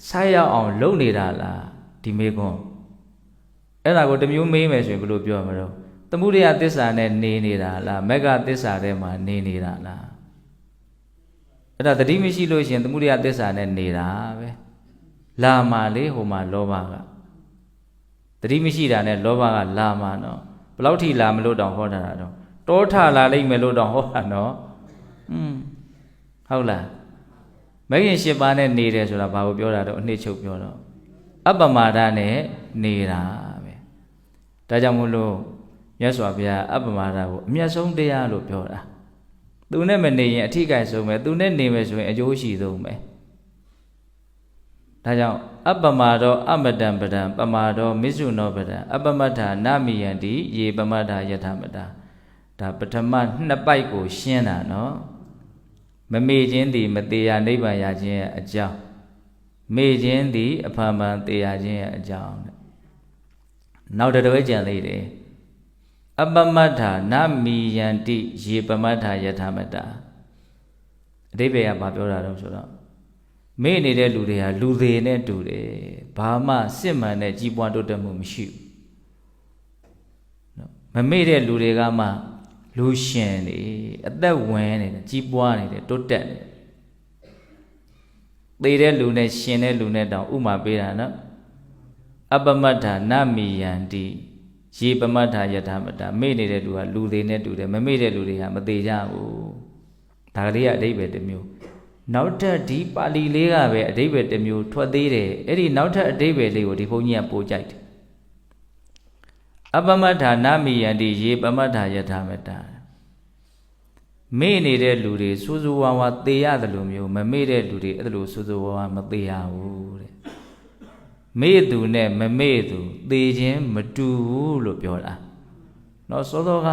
ဆိုက်ရောက်အောင်လုပ်နေတာလားဒီမေကွန်းအဲ့ဒါကိုတစ်မျိုးမေးမယ်ဆိုရင်ဘယ်လိုပြောမလဲသမုဒယသစ္စာနဲ့နေနေတာလားမဂ္ဂသစ္စာထဲမှာနေနေတာလားအဲ့ဒါတတိမရှိလို့ရှိရင်သမုဒယသစ္စာနဲ့နေတာပဲလာမှာလေဟိုမှာလောဘကတတိမရှိတာနဲ့လောဘကလာမှာနော်ဘယ်လောက်ထိလာမလို့တောင်ဟောတာတော့တောထလာလိမ့်မယ်လို့တောင်ဟောတာနော်ဟုတ်လားမဂ်ရင်၈ပါးနဲ့နေတယ်ဆိုတာဘာကိုပြောတာတော့အနှစ်ချုပ်ပြောတော့အပ္ပမာဒနဲ့နေတာပဲဒါကြောင့်မို့လို့မြတ်စွာဘုရားအပ္ပမာဒကိုအမျက်ဆုံးတရားလို့ပြောတာသူနဲ့မနေရင်အထိကိဆုံးပဲသူနဲ့နေမယ်ဆိုရင်အကျိုးရှိဆုံးပဲဒါကြောင့်အပ္ပမာဒောအမတံပဒံပမာဒောမစ္ဆုနောပဒံအပ္ပမတ္ထာနမိယံတိယေပမတ္ထာယထမတာဒါပထမနှစ်ပိုက်ကိုရှင်းတာနော်မမေ့ခြင်းသည်မသေးရနိဗ္ဗာန်ရခြင်းရဲ့အကြောင်းမေ့ခြင်းသည်အဖန်ဖန်သေရခြင်းရဲ့အကြောင်းတဲ့နောက်တစ်တွဲကြံသေးတယ်အပ္ပမတ္ထာနမိယံတိယေပမတ္ထာယထမတာအဓိပ္ပာယ်ကဘာပြောတာတော့ဆိုတော့မေ့နေတဲ့လူတွေဟာလူသေးနဲ့တူတယ်ဘာမှစစ်မှန်တဲ့ကြီးပွားတိုးတက်မှုမရှိဘူးနော်မမေ့တဲ့လူတွေကမှလူရှင်နေအသက်ဝင်နေတယ်ကြီးပွားနေတယ်တိုးတက်နေသေတဲ့လူနဲ့ရှင်တဲ့လူနဲ့တောင်ဥမာပေးတာနော်အပ္ပမတ္ထာနမိယံတိယေပမတ္ထာယထမတာမေ့နေတဲ့လူကလူသေးနဲ့တူတယ်မမေ့တဲ့လူတွေကမသေးကြဘူးဒါကလေးကအဓိပ္ပာယ်တစ်မျိုးနောက်ထပ်ဒီပါဠိလေးကပဲအဓိပ္ပာယ်တစ်မျိုးထွက်သေးတယ်အဲ့ဒီနောက်ထပ်အဓိပ္ပာယ်လေးကိုဒီဘုန်းကြီးကပို့ကြိုက်တယ်အပ္ပမတ္ထာနမိယံတိယေပမတ္ထာယထမတာမေ့နေတဲ့လူတွေစူးစူးဝါးဝါသေရတယ်လို့မျိုးမမေ့တဲ့လူတွေအဲ့လိုစူးစူးဝါးဝါမသေရဘူးတဲ့မေ့သူနဲ့မမေ့သူသေခြင်းမတူဘူးလို့ပြောတာနော်စောစောက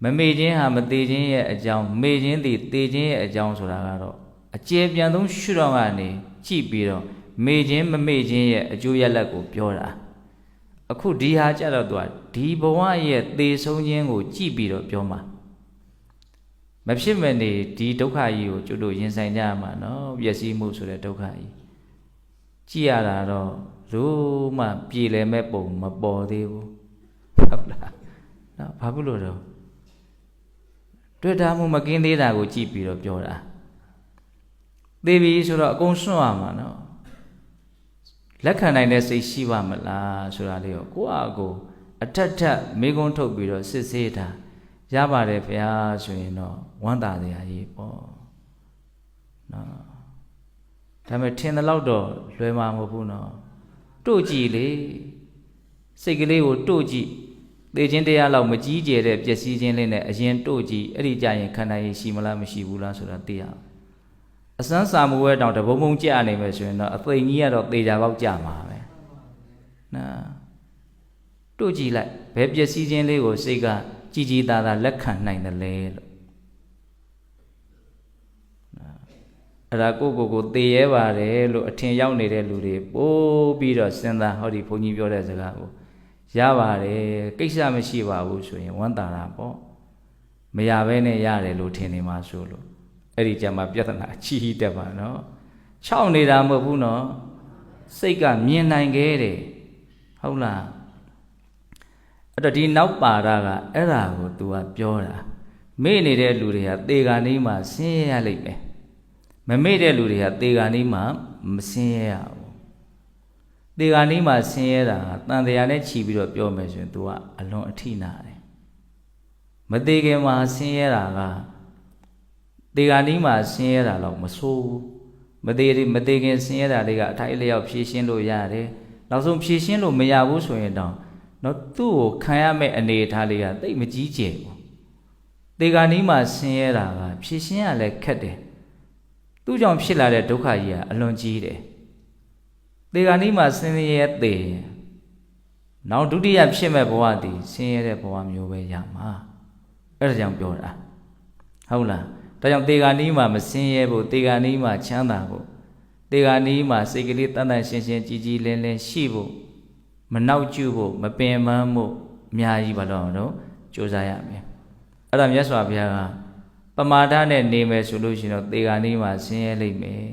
မမေ့ခြင်းဟာမသေးခြင်းရဲ့အကြောင်းမေ့ခြင်းသည်သေခြင်းရဲ့အကြောင်းဆိုတာကတော့အကျေပြန်ဆုံးရှုထောင့်ကနေကြည့်ပြီးတော့မေ့ခြင်းမမေ့ခြင်းရဲ့အကျိုးရလဒ်ကိုပြောတာအခုဒီဟာကြတော့သူကဒီဘဝရဲ့သေဆုံးခြင်းကိုကြည့်ပြီးတော့ပြောမှာမဖြစ်မနေဒီဒုက္ခကြီးကိုကျွတ်တို့ရင်ဆိုင်ကြရမှာနော်ပျက်စီးမှုဆိုတဲ့ဒုက္ခကြီးကြည့်ရတာတော့လို့မှပြေလည်မဲ့ပုံမပေါ်သေးဘူးဟုတ်လားနော်ဘာဖြစ်လို့တော့တွေ့တာမှုမကင်းသေးတာကိုကြည့်ပြီးတော့ပြောတာသေပြီဆိုတော့အကုန်စွန့်ရမှာနော်လက်ခံနိုင်တဲ့စိတ်ရှိပါမလားဆိုတာလေးကိုကိုယ့်အကိုအထက်ထက်မေးခွန်းထုတ်ပြီးတော့စစ်ဆေးတာရပါတယ်ဗျာဆိုရင်တော့ဝမ်းသာစရာကြီးပေါ့နော်ဒါပေမဲ့ထင်တဲ့လောက်တော့လွယ်မှာမဟုတ်ဘူးနော်တို့ကြည့်လေစိတ်ကလေးကိုတို့ကြည့်သေခြင်းတရားလောက်မကြီးကျယ်တဲ့ပျက်စီးခြင်းလေးနဲ့အရင်တို့ကြည့်အဲ့ဒီကြရင်ခန္ဓာရင်ရှိမလားမရှိဘူးလားဆိုတာသိရအောင်အစမ်းစာမှုဝဲတောင်တဘုံဘုံကြနေမယ်ဆိုရင်တော့အသိကြီးကတော့သေချာပေါက်ကြမှာပဲနော်တို့ကြည့်လိုက်ဘယ်ပျက်စီးခြင်းလေးကိုစိတ်ကကြည်ကြည်သာသာလက်ခံနိုင်တယ်လေလို့ အဲ့ဒါကိုသေရဲပါတယ်လို့အထင်ရောက်နေတဲ့လူတွေပိုးပြီးတော့စဉ်းစားဟောဒီဘုန်းကြီးပြောတဲ့စကားကိုရပါတယ်ကိစ္စမရှိပါဘူးဆိုရင်ဝမ်းသာတာပေါ့မရဘဲနဲ့ရတယ်လို့ထင်နေမှာဆိုလို့အဲ့ဒီကြမှာပြဿနာအကြီးတက်ပါနော်ခြောက်နေတာမဟုတ်ဘူးနော်စိတ်ကမြင်နိုင်ခဲ့တယ်ဟုတ်လားအဲ့တော့ဒီနောက်ပါတာကအဲ့ဒါကို तू ကပြောတာမေ့နေတဲ့လူတွေကသေဂာနီးမှာဆင်းရဲရလိမ့်မယ်မမေ့တဲ့လူတွေကသေဂာနီးမှာမဆင်းရဲရဘူးသေဂာနီးမှာဆင်းရဲတာတန်တရားနဲ့ခြီးပြီးတော့ပြောမယ်ဆိုရင် तू ကအလွန်အထိနာတယ်မသေးခင်မှာဆင်းရဲတာကသေဂာနီးမှာဆင်းရဲတာတော့မဆိုးဘူးမသေးခင်ဆင်းရဲတာတွေကအထိုက်အလျောက်ဖြည့်ရှင်းလို့ရတယ်နောက်ဆုံးဖြည့်ရှင်းလို့မရဘူးဆိုရင်တော့နော်သူ့ကိုခံရမယ့်အနေအထားလေးကတိတ်မကြီးကျယ်ဘူးသေဂာနီးမှာဆင်းရဲတာကဖြည့်ရှင်းရလဲခက်တယ်သူ့ကြောင့်ဖြစ်လာတဲ့ဒုက္ခကြီးကအလွန်ကြီးတယ်သေဂာနီးမှာဆင်းရဲသေနောက်ဒုတိယဖြစ်မဲ့ဘဝတည်ဆင်းရဲတဲ့ဘဝမျိုးပဲရမှာအဲ့ဒါကြောင့်ပြောတာဟုတ်လားဒါကြောင့်သေဂာနီးမှာမဆင်းရဲဖို့သေဂာနီးမှာချမ်းသာဖို့သေဂာနီးမှာစိတ်ကလေးတန်တန်ရှင်းရှင်းကြည်ကြည်လင်းလင်းရှိဖို့မနောက်ကျဖို့မပင်ပန်းဖို့အများကြီးပါတော့ကြိုးစားရမယ်အဲ့ဒါမြတ်စွာဘုရားကပမာဒနဲ့နေမယ်ဆိုလို့ရှိရင်တော့သေဂာနီးမှာဆင်းရဲလိမ့်မယ်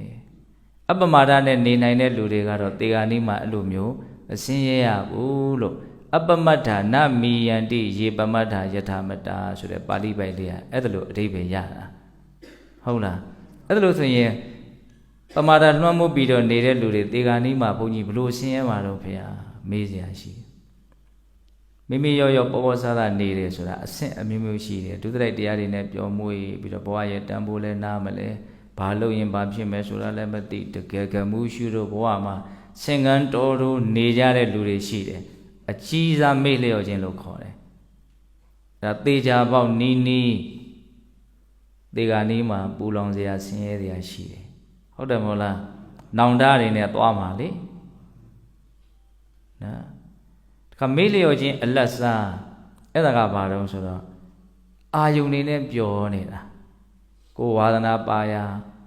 အပမာဒနဲ့နေနိုင်တဲ့လူတွေကတော့သေဂာနီးမှာအဲ့လိုမျိုးမဆင်းရဲရဘူးလို့အပမတ္ထာနမီယန္တိယေပမတ္ထာယထာမတ္တာဆိုတဲ့ပါဠိပိုက်လေးကအဲ့ဒါလိုအဓိပ္ပာယ်ရတာဟုတ်လားအဲ့ဒါလို့ဆိုရင်ပမာဒလွှမ်းမိုးပြီးတော့နေတဲ့လူတွေသေဂာနီးမှာဘုန်းကြီးဘလို့ဆင်းရဲမှာတော့ဖေဟာမေးစရာရှိမိမိရောပေါ်ပေါ်ဆားဆားနေတယ်ဆိုတာအဆင့်အမျိုးမျိုးရှိတယ်ဒုသရိုက်တရားတွေနဲ့ပျော်မွေ့ပြီးတော့ဘဝရဲ့တန်ဖိုးလဲနားမလဲဘာလို့ရင်ဘာဖြစ်မယ်ဆိုတာလည်းမသိတကယ်ကမှုရှုတော့ဘဝမှာဆင်ကန်းတော်တို့နေကြတဲ့လူတွေရှိတယ်အကြီးစားမေ့လျော့ခြင်းလို့ခေါ်တယ်ဒါသေချာပေါက်နီးသေဂာနီးမှာပူလောင်စရာဆင်းရဲစရာရှိတယ်ဟုတ်တယ်မဟုတ်လားနောင်တတွေနဲ့သွားမှာလေနော်ခမေးလျော်ခြင်းအလတ်စားအဲ့ဒါကဘာတော့ဆိုတော့အာယုန်နေနဲ့ပျော်နေတာကိုဝါဒနာပါရာ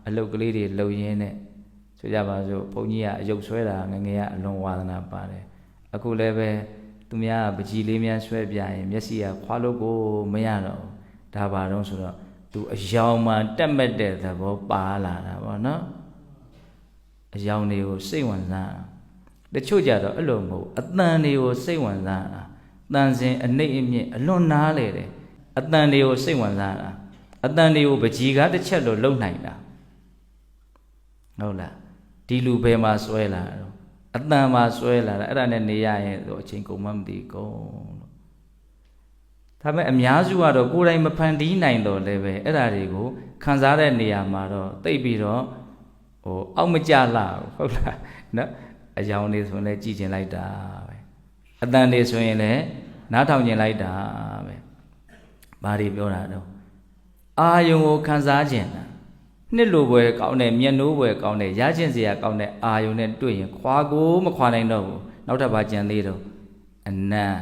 အလုတ်ကလေးတွေလှုပ်ရင်းနဲ့ဆိုကြပါစို့ဘုန်းကြီးကအယုတ်ဆွဲတာငငယ်ကအလွန်ဝါဒနာပါတယ်အခုလည်းပဲသူများပကြီးလေးများဆွဲပြရင်မျက်စိကခွာလို့ကိုမရတော့ဘူးဒါဘာတော့ဆိုတော့သူအယောင်မှတက်မဲ့တဲ့သဘောပါလာတာပေါ့နော်အယောင်တွေကိုစိတ်ဝင်စားတချို့ကြတော့အဲ့လိုမဟုတ်အတန်တွေကိုစိတ်ဝင်စားတာတန်စင်အနှိမ့်အမြင့်အလွန်နားလေတယ်အတန်တွေကိုစိတ်ဝင်စားတာအတန်တွေကိုပကြီးကားတစ်ချက်လို့လုံနိုင်တာဟုတ်လားဒီလူဘယ်မှာဆွဲလာတော့အတန်မှာဆွဲလာတာအဲ့ဒါနဲ့နေရရင်တော့အချိန်ကုန်မှမသိကုန်လို့ဒါပေမဲ့အများစုကတော့ကိုယ်တိုင်မဖန်တီးနိုင်တော့လည်းပဲအဲ့ဒါတွေကိုခံစားတဲ့နေရာမှာတော့တိတ်ပြီးတော့အောက်မကြလာဟုတ်လားနော်အယောင်လေးဆိုရင်လည်းကြည်ကျင်လိုက်တာပဲအတန်လေးဆိုရင်လည်းနားထောင်ကျင်လိုက်တာပဲဘာတွေပြောတာတော့အာယုံကိုခံစားခြင်းတာနှစ်လိုပွဲကောင်းတဲ့မျက်နှိုးပွဲကောင်းတဲ့ရခြင်းစရာကောင်းတဲ့အာယုံနဲ့တွေ့ရင်ခွာကိုမခွာနိုင်တော့ဘူးနောက်ထပ်ဘာကြံသေးတော့အနံ့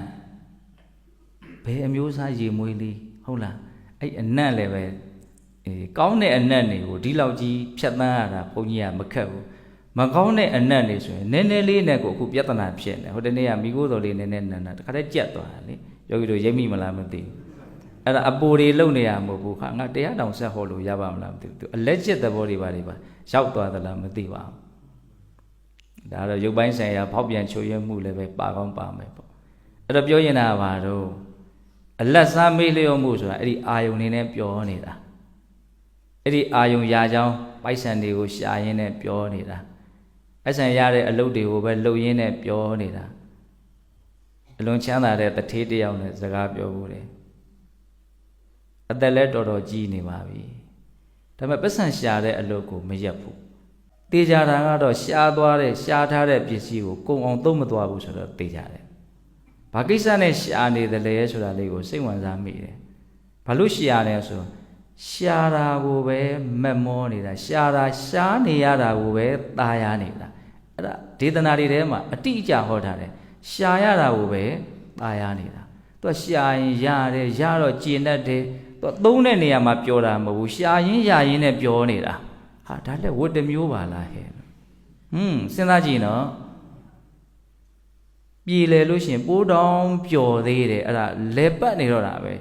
ဘယ်အမျိုးအစားရေမွေးလေးဟုတ်လားအဲ့အနံ့လည်းပဲကောင်းတဲ့အနံ့တွေကိုဒီလောက်ကြီးဖြတ်သန်းရတာဘုန်းကြီးကမခက်ဘူးမကောင်းတဲ့အနံ့တွေဆိုရင်နည်းနည်းလေးနဲ့ကိုအခုပြဿနာဖြစ်နေဟိုတနေ့ကမိခိုးတော်လေးနည်းနည်းနန်းတာတခါတည်းကြက်သွားတာလေယောဂီတို့ရိပ်မိမလားမသိဘူးအဲ့ဒါအပိုတွေလုံနေရမဟုတ်ဘူးခါငါတရားတောင်ဆက်ဟောလို့ရပါမလားမသိဘူးသူအလက်ကျက်သဘောတွေပါရောက်သွားသလားမသိပါဘူးဒါတော့ရုပ်ပိုင်းဆိုင်ရာဖောက်ပြန်ချိုးရမှုလည်းပဲပါကောင်းပါမယ်ပေါ့အဲ့တော့ပြောရင်တာဘာတော့အလက်စားမေးလျော့မှုဆိုတာအဲ့ဒီအာယုန်နေနဲ့ပြောနေတာအဲ့ဒီအာယုံရာချောင်းပိုက်ဆံတွေကိုရှာရင်းနဲ့ပြောနေတာပိုက်ဆံရတဲ့အလုပ်တွေကိုပဲလုပ်ရင်းနဲ့ပြောနေတာအလွန်ချမ်းသာတဲ့တထေးတယောက်နဲ့စကားပြောဖို့တယ်အသက်လည်းတော်တော်ကြီးနေပါပြီဒါပေမဲ့ပတ်စံရှာတဲ့အလုပ်ကိုမရက်ဘူးတေချာတာကတော့ရှာသွားတဲ့ရှာထားတဲ့ပစ္စည်းကိုကုံအောင်သုံးမသွားဘူးဆိုတော့တေချာတယ်ဘာကိစ္စနဲ့ရှာနေတယ်လဲဆိုတာလေးကိုစိတ်ဝင်စားမိတယ်ဘာလို့ရှာလဲဆိုရှာတာကိုပဲမက်မောနေတာရှာနေရတာကိုပဲตายရနေတာအဲ့ဒါဒေသနာတွေထဲမှာအတိအကျဟောထားတယ်ရှာရတာကိုပဲตายရနေတာသူကရှာရင်ရတယ်ရတော့ကျင်တတ်တယ်သူသုံးတဲ့နေရာမှာပြောတာမဟုတ်ဘူးရှာရင်ရရင်နဲ့ပြောနေတာ ဟာဒါလည်းဝတ်တစ်မျိုးပါလားဟဲ့စဉ်းစားကြည့်နော်ပြည်လေလို့ရှိရင်ပိုးတောင်ပျော်သေးတယ်အဲ့ဒါလဲပတ်နေတော့တာပဲ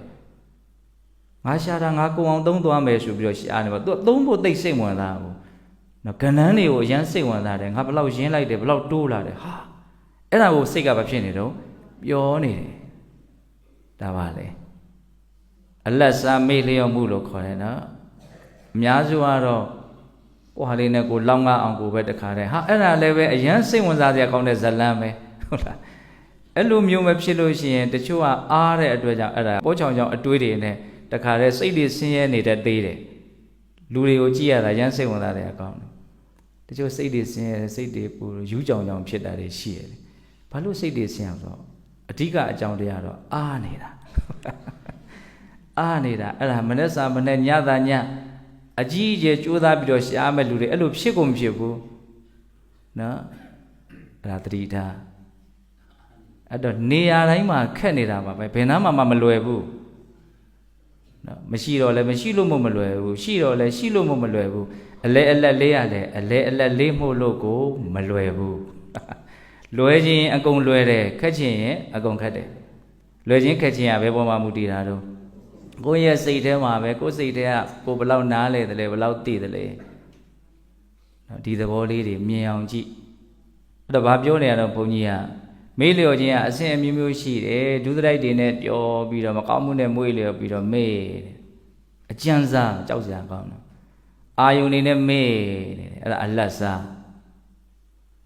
ငါရှာတာငါကုံအောင်သုံးသွားမယ်ဆိုပြီးတော့ရှာနေပါသူကသုံးဖို့သိစိတ်ဝင်သားဘူးနော်ကဏ္ဍတွေကိုအရန်စိတ်ဝင်သားတယ်ငါဘလောက်ရင်းလိုက်တယ်ဘလောက်တိုးလာတယ်ဟာအဲ့ဒါကိုစိတ်ကဘာဖြစ်နေတော့ပျော်နေတယ်ဒါပါလေအလတ်စားမေ့လျော့မှုလို့ခေါ်တယ်နော်အများစုကတော့ကိုဟာလေးနဲ့ကိုလောင်းကားအောင်ကိုပဲတခါတည်းဟာအဲ့ဒါလည်းပဲအရန်စိတ်ဝင်စားစရာကောင်းတဲ့ဇလန်းပဲဟုတ်လားအဲ့လိုမျိုးမဖြစ်လို့ရှိရင်တချို့ကအားတဲ့အတွက်ကြောင့်အဲ့ဒါပိုးချောင်ချောင်အတွေးတွေနဲ့တခါတည်းစိတ်တွေဆင်းရဲနေတဲ့သေးတယ်လူတွေကိုကြည့်ရတာရမ်းစိတ်ဝင်စားတဲ့အကောင်းတယ်တချို့စိတ်တွေဆင်းရဲစိတ်တွေပူယူးကြောင်ကြောင်ဖြစ်တာတွေရှိရတယ်ဘာလို့စိတ်တွေဆင်းရဆိုတော့အဓိကအကြောင်းတရားတော့အားနေတာအဲ့ဒါမနေ့စာမနေ့ညသာညအကြီးအကျယ်ကြိုးစားပြီးတော့ရှားမဲ့လူတွေအဲ့လိုဖြစ်ကုန်မဖြစ်ဘူးနော်အဲ့ဒါတတိထားအဲ့တော့နေရာတိုင်းမှာခက်နေတာပါပဲဘယ်နာမှမလွယ်ဘူးနော်မရှိတော့လည်းမရှိလို့မလွယ်ဘူးရှိတော့လည်းရှိလို့မလွယ်ဘူးအလဲအလက်လေးရတယ်အလဲအလက်လေးမှုလို့ကိုမလွယ်ဘူးလွယ်ခြင်းအကုန်လွယ်တယ်ခက်ခြင်းရင်အကုန်ခက်တယ်လွယ်ခြင်းခက်ခြင်းကဘယ်ပေါ်မှာမူတည်တာတော့ကိုယ့်ရဲ့စိတ်ထဲမှာပဲကိုယ်စိတ်ထဲကကိုဘယ်လောက်နားလဲတယ်လဲဘယ်လောက်သိတယ်လဲနော်ဒီသဘောလေးတွေမြင်အောင်ကြည့်အဲ့တော့ဘာပြောနေရတော့ဘုန်းကြီးကမေးလျော်ခြင်းကအဆင့်အမျိုးမျိုးရှိတယ်ဒုသရိုက်တွေနဲ့ပြောပြီးတော့မကောင်းမှုနဲ့မွေးလျော်ပြီးတော့မေးတယ်အကျဉ်းစားကြောက်စရာကောင်းတယ်အာယုန်နေနဲ့မေးတယ်အဲ့ဒါအလတ်စား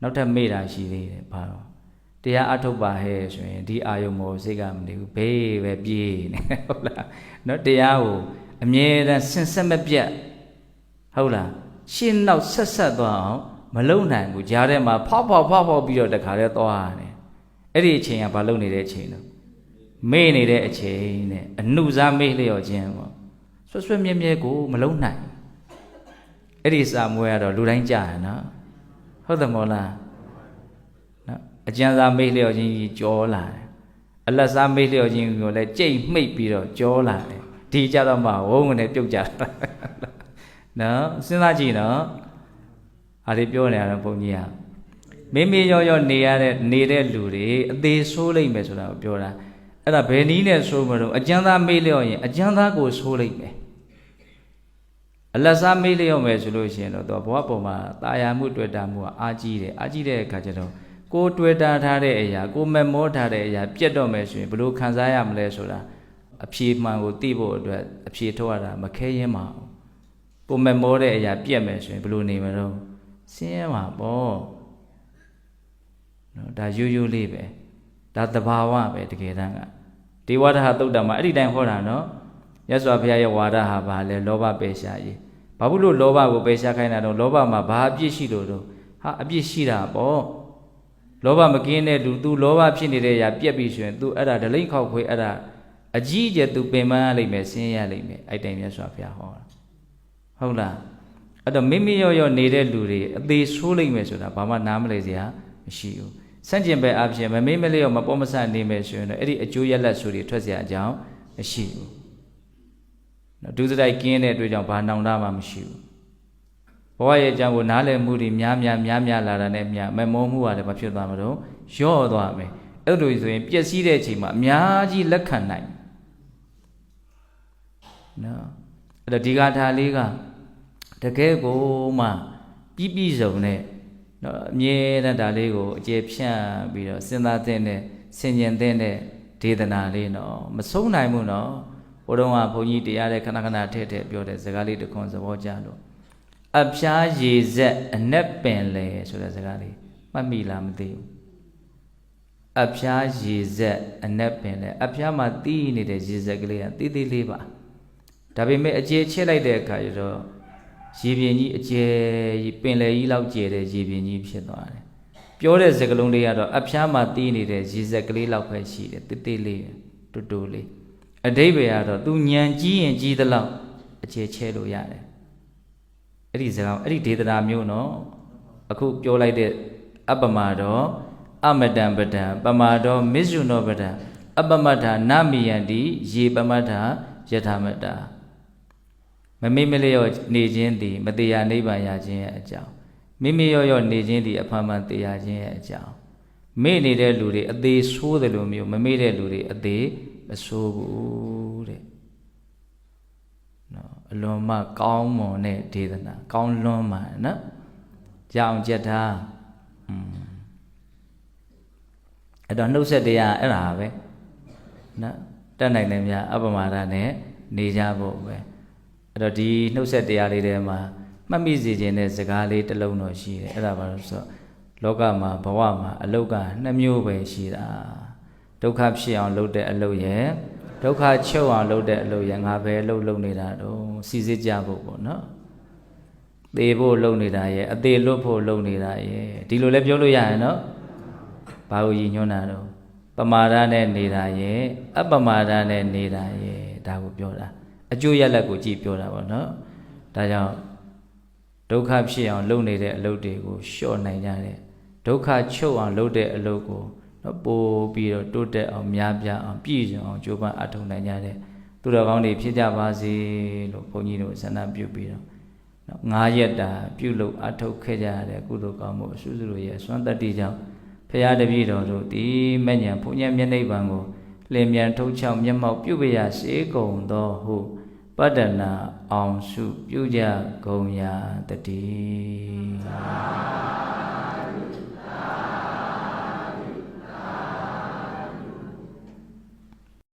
နောက်ထပ်မေးတာရှိသေးတယ်ဘာတော့တရားအထုတ်ပါဟဲ့ဆိုရင်ဒီအာယုံမောစိတ်ကမနေဘူးဘေးပဲပြေးနေဟုတ်လားနော်တရားကိုအမြဲတမ်းဆင်ဆက်မပြတ်ဟုတ်လားရှင်းနောက်ဆက်သွားအောင်မလုံနိုင်ဘူးကြားထဲမှာဖောက်ပြီးတော့တခါတည်းသွားတယ်အဲ့ဒီအချိန်ကဘာလုံနေတဲ့အချိန်တော့မေ့နေတဲ့အချိန်နဲ့အနုစားမေ့လျော့ခြင်းပေါ့ဆွဆွမြဲကိုမလုံနိုင်အဲ့ဒီစာမွေးကတော့လူတိုင်းကြားရနော်ဟုတ်တယ်မို့လားနော်အကျဉ်းစားမေ့လျော့ခြင်းကြီးကြောလာတယ်အလတ်စားမေ့လျော့ခြင်းကိုလည်းကြိတ်မှိတ်ပြီးတော့ကြောလာတယ်ဒီကြတော့မှဝုန်းနဲ့ပြုတ်ကြတာနော်စဉ်းစားကြည့်နော်ဟာဒီပြောနေရတော့ဘုန်းကြီးကမေမေရောနေတဲ့လူတွေအသေးဆိုးလိုက်မယ်ဆိုတာကိုပြောတာအဲ့ဒါဘယ်နည်းနဲ့ဆိုးမလို့အကျဉ်းသားမေ့လျော့ရင်အကျဉ်းသားကိုဆိုးလိုက်မယ်အလတ်စားမေ့လျော့မယ်ဆိုလို့ရှိရင်တော့ဘဝပေါ်မှာတာယာမှုတွေ့တာမှုကအားကြီးတယ်အားကြီးတဲ့အခါကျတော့ကိုတွေ့တာထားတဲ့အရာကိုမမောထားတဲ့အရာပြတ်တော့မယ်ဆိုရင်ဘယ်လိုခံစားရမလဲဆိုတာအဖြေမှန်ကိုသိဖို့အတွက်အဖြေထုတ်ရတာမခဲရင်ပါဘူးကိုမမောတဲ့အရာပြတ်မယ်ဆိုရင်ဘယ်လိုနေမလို့ဆင်းရဲမှာပေါ့နော်ဒါရိုးရိုးလေးပဲဒါသဘာဝပဲတကယ်တမ်းကဒေဝဒဟသုတ်တံမှာအဲ့ဒီတိုင်းဟောတာနော်မြတ်စွာဘုရားရဲ့ဝါဒဟာဘာလဲလောဘပယ်ရှားရေးဘာဖြစ်လို့လောဘကိုပယ်ရှားခိုင်းတာတော့လောဘမှာဘာအပြစ်ရှိလို့တော့ဟာအပြစ်ရှိတာပေါ့လောဘမကင်းတဲ့လူ तू လောဘဖြစ်နေတဲ့အရာပြက်ပြီဆိုရင် तू အဲ့ဒါဒလိမ့်ခောက်ခွေအဲ့ဒါအကြီးအကျယ် तू ပင်ပန်းရလိမ့်မယ်ဆင်းရဲရလိမ့်မယ်အဲ့တိုင်မြတ်စွာဘုရားဟောတာဟုတ်လားအဲ့တော့မိမိရောနေတဲ့လူတွေအသေးဆိုးလိမ့်မယ်ဆိုတာဘာမှနားမလည်စရာမရှိဘူးဆန့်ကျင်ဘက်အဖြစ်မမေ့မလျော့မပေါ်မဆနေမယ်ဆိုရင်တော့အဲ့ဒီအကျိုးရလတ်ဆိုတွေထွက်เสียအကြောင်းမရှိဘူးနော်ဒုစရိုက်ကင်းတဲ့အတွက်ကြောင့်ဘာနောင်တမှမရှိဘူးဘဝရဲ့အကြောင်းကိုနားလည်မှုတွေများလာတာနဲ့မမောမှုကလည်းမဖြစ်သွားမှာတော့ရော့သွားမယ်အဲ့လိုဆိုရင်ပျက်စီးတဲ့အချိန်မှာအများကြီးလက်ခံနိုင်နော်အဲ့တော့ဒီဂါထာလေးကတကယ်ကိုမှပြည့်စုံတဲ့နော်အမြဲတမ်းဒါလေးကိုအကျေဖြန့်ပြီးတော့စဉ်းစားတဲ့နဲ့ဆင်ញင်တဲ့ဒေသနာလေးနော်မဆုံးနိုင်ဘူးနော်ဘုရားကဘုန်းကြီးတရားတဲ့ခဏထည့်ပြောတဲ့စကားလေးတစ်ခွန်းသဘောကျလို့အဖျားရေဆက်အနက်ပင်လေဆိုတဲ့စကားလေးမှတ်မိလားမသိဘူးအဖျားရေဆက်အနက်ပင်လေအဖျားမှာတီးနေတဲ့ရေဆက်ကလေးကတီးသေးလေးပါဒါပေမဲ့အခြေချက်လိုက်တဲ့အခါကျတော့ရေပြင်ကြီးအကျယ်ပင်လေကြီးလောက်ကျယ်တဲ့ရေပြင်ကြီးဖြစ်သွားတယ်ပြောတဲ့စကားလုံးလေးကတော့အဖျားမှာတီးနေတဲ့ရေဆက်ကလေးလောက်ပဲရှိတယ်တိတိလေးတူတူလေးအဓိပ္ပာယ်ကတော့သူညံကြီးရင်ကြီးသလောက်အခြေချဲလို့ရတယ်အဲ့ဒီစကားအဲ့ဒီဒေသနာမျိုးနော်အခုပြောလိုက်တဲ့အပမတော်အမတံပဒံပမာတော်မစ္ဆုနောပဒံအပမတ္ထာနမိယံတိရေပမတ္ထာယထာမတ္တာ မမိမလျော့နေခြင်းသည်မတရားနိဗ္ဗာန်ရခြင်းရဲ့အကြောင်းမိမိရော့နေခြင်းသည်အဖန်ဖန်တရားခြင်းရဲ့အကြောင်းမေ့နေတဲ့လူတွေအသေးဆိုးတယ်လို့မျိုးမမေ့တဲ့လူတွေအသေးမဆိုးဘူးတဲ့နော်အလွန်မှကောင်းမွန်တဲ့ဒေသနာကောင်းလွန်းမှနော်ကြောင်ကြက်ထားအဲ့တော့နှုတ်ဆက်တရားအဲ့ဒါပဲနော်တတ်နိုင်တယ်များအပမာဒနဲ့နေကြဖို့ပဲအဲ့တော့ဒီနှုတ်ဆက်တရားလေးထဲမှာမှတ်မိစေခြင်းတဲ့စကားလေးတစ်လုံးတော့ရှိတယ်အဲ့ဒါဘာလို့ဆိုတော့လောကမှာဘဝမှာအလုတ်က2မျိုးပဲရှိတာဒုက္ခဖြစ်အောင်လုပ်တဲ့အလုတ်ရဲ့ဒုက္ခချုပ်အောင်လုပ်တဲ့အလုတ်ရဲ့ငါပဲအလုတ်လုပ်နေတာတော့စီစစ်ကြဖို့ပေါ့နော်သေဖို့လုပ်နေတာရဲ့အသေးလွတ်ဖို့လုပ်နေတာရဲ့ဒီလိုလည်းပြောလို့ရရင်နော်ဘာလို့ရည်ညွှန်းတာတော့ပမာဒနဲ့နေတာရဲ့အပမာဒနဲ့နေတာရဲ့ဒါကိုပြောတာအကျိုးရလဒ်ကိုကြည့်ပြောတာပေါ့နော်ဒါကြောင့်ဒုက္ခဖြစ်အောင်လုပ်နေတဲ့အလုပ်တွေကိုလျှော့နိုင်ကြတယ်ဒုက္ခချုပ်အောင်လုပ်တဲ့အလုပ်ကိုနော်ပို့ပြီးတော့တိုးတက်အောင်များပြားအောင်ပြည့်စုံအောင်ကြိုးပမ်းအထောက်နိုင်ကြတယ်သူတော်ကောင်းတွေဖြစ်ကြပါစေလို့ဘုန်းကြီးတို့ဆန္ဒပြုပြီးတော့နော်9ရက်တာပြုလုပ်အထောက်ခဲ့ကြရတဲ့ကုသိုလ်ကောင်းမှုအစွတ်စွတ်ရဲ့စွမ်းတတ္တိကြောင့်ဖရာတပည့်တော်တို့ဒီမဲ့ညာဘုညာမျက်နှိပ်ပံကိုလင်မြန်ထုတ်ချောက်မျက်မှောက်ပြုပရစေကုန်သောဟုပတ္တနာအောင်စုပြုကြကုန်ရာတည်း